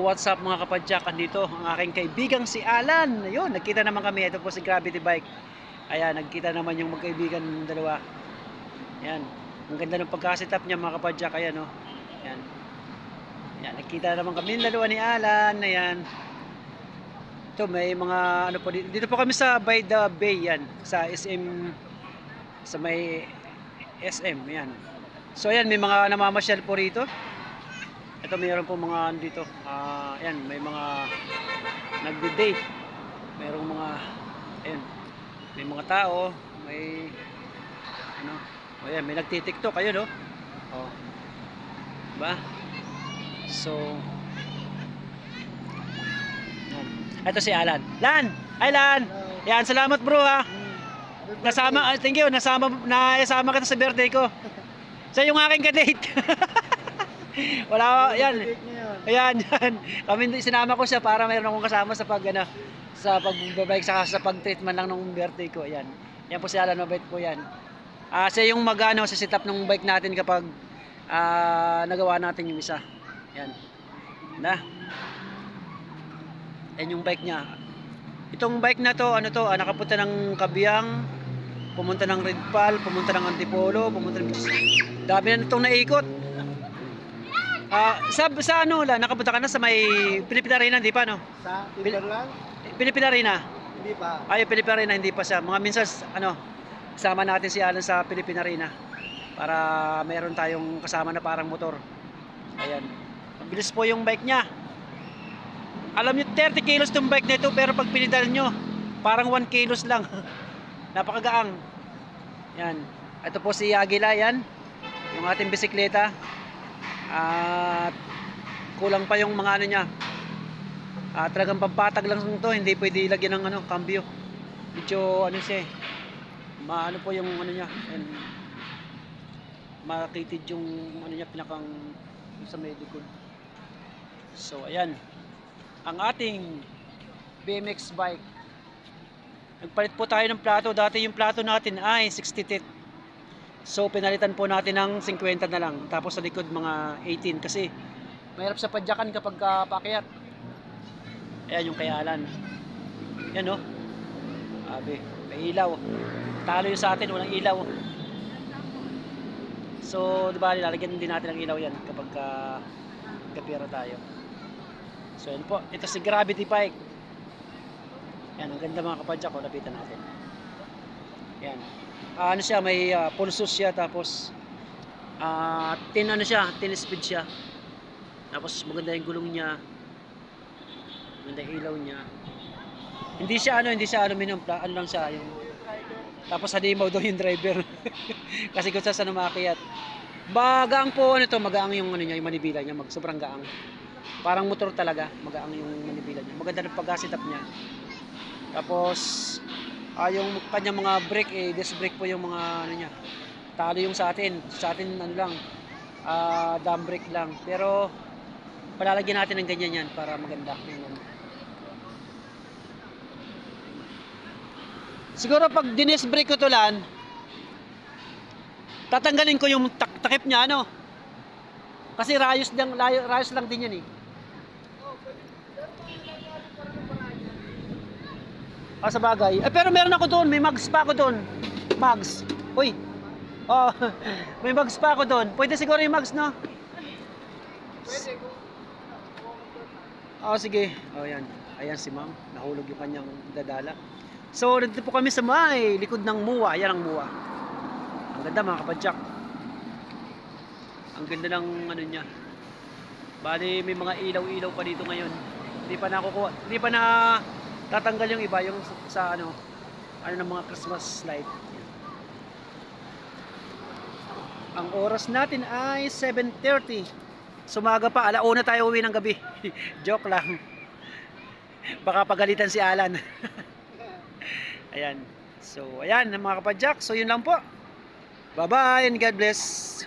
What's up mga kapadyak, andito ang aking kaibigang si Alan. Ayun, nagkita naman kami. Ito po si Gravity Bike. Ayan, nagkita naman yung magkaibigan ng dalawa. Ayan, ang ganda ng pagka-setup niya mga kapadyak. Ayan, oh. Ayan. Ayan, nagkita naman kami ng dalawa ni Alan. Ayan. Ito, may mga ano po dito. Dito po kami sa By the Bay, yan. Sa SM, sa may SM, yan. So ayan, may mga namamasyal po rito. Ito mayroon po mga dito. Ayan, may mga nagde-date. Mayroong mga ayan, may mga tao, may ano, ayan, may nagti-TikTok ayun, no. Oh. Diba? So ayan. Ito si Alan. Lan! Hi Lan! Yan, salamat bro ha. Nasama, thank you, nasama kita sa birthday ko. Sa yung aking ka-date. Wala, yan. Ayan, yan. Kami sinama ko siya para mayroon akong kasama sa sa pagbabike sa pag-treatment lang ng birthday ko. Ayan. Yan po si Alan, mabait po yan. Siya yung magano sa setup ng bike natin kapag nagawa natin yung isa. Yan. Na. Yan yung bike niya. Itong bike na to, ano to, nakapunta ng Kabiang, pumunta ng Redpal, pumunta ng Antipolo, pumunta ng dami na itong naikot. Sa ano la, nakapunta ka na sa may Philippine Arena, hindi pa no? Sa Timberland? Philippine Arena. Hindi pa. Ay, Philippine Arena hindi pa siya. Mga minsan ano, kasama natin si Alan sa Philippine Arena para mayroon tayong kasama na parang motor. Ayan. Mabilis po yung bike niya. Alam niyo 30 kilos tong bike na ito pero pag pinidal nyo, parang 1 kilos lang. Napakagaang. Yan. Ito po si Agila yan. Yung ating bisikleta. At kulang pa yung mga ano niya. Talagang pampatag lang to, hindi pwede ilagyan ng ano, cambio. Medyo ano siya, maano po yung ano niya, and makitid yung ano niya pinakang sa medical. So ayan, ang ating BMX bike. Nagpalit po tayo ng plato. Dati yung plato natin ay 60 tit. So pinalitan po natin ng 50 na lang. Tapos sa likod mga 18 kasi mahirap sa padyakan kapag paakyat. Ayan yung kay Alan. Yan no. Abi, may ilaw. Talo yung sa atin, walang ilaw. So, di ba, lalagyan din natin ng ilaw yan kapag kapira tayo. So, yan po. Ito si Gravity Bike. Yan, ang ganda mga kapadyak ko. Lapitan natin. Yan. Ano siya, may pulsos siya, tapos 10 ano siya, 10 speed siya. Tapos maganda yung gulong niya. Maganda yung ilaw niya. Hindi siya aluminum, ano lang siya yung. Tapos halimaw daw yung driver. Kasi kung saan umakyat. Magaang po ano to, magaang yung ano niya, yung manibela niya, sobrang gaang. Parang motor talaga, magaang yung manibela niya. Maganda ng pag-setup niya. Tapos yung kanyang mga brake, disc brake po yung mga ano niya. Talo yung sa atin ano lang, dam brake lang. Pero palalagyan natin ng ganyan yan para maganda yung ano. Siguro pag dinis brake ko to Lan, tatanggalin ko yung takip niya ano. Kasi rayos lang din yan eh. Sa bagay. Pero meron ako doon, may mags pa ako doon. Mags. Uy. Oh, may mags pa ako doon. Pwede siguro yung mags, no? Pwede kung sige. Yan. Ayan si Ma'am. Nahulog yung kanyang dadala. So, nandito po kami sa may likod ng MUA. Yan ang MUA. Ang ganda mga kapadyak. Ang ganda ng ano niya. Bali, may mga ilaw-ilaw pa dito ngayon. Hindi pa na tatanggal yung iba, yung sa ano ng mga Christmas light. Ang oras natin ay 7:30. Sumaga pa, 1:00 tayo uwi ng gabi. Joke lang. Baka pagalitan si Alan. Ayan. So, ayan mga kapadyak. So, yun lang po. Bye-bye and God bless.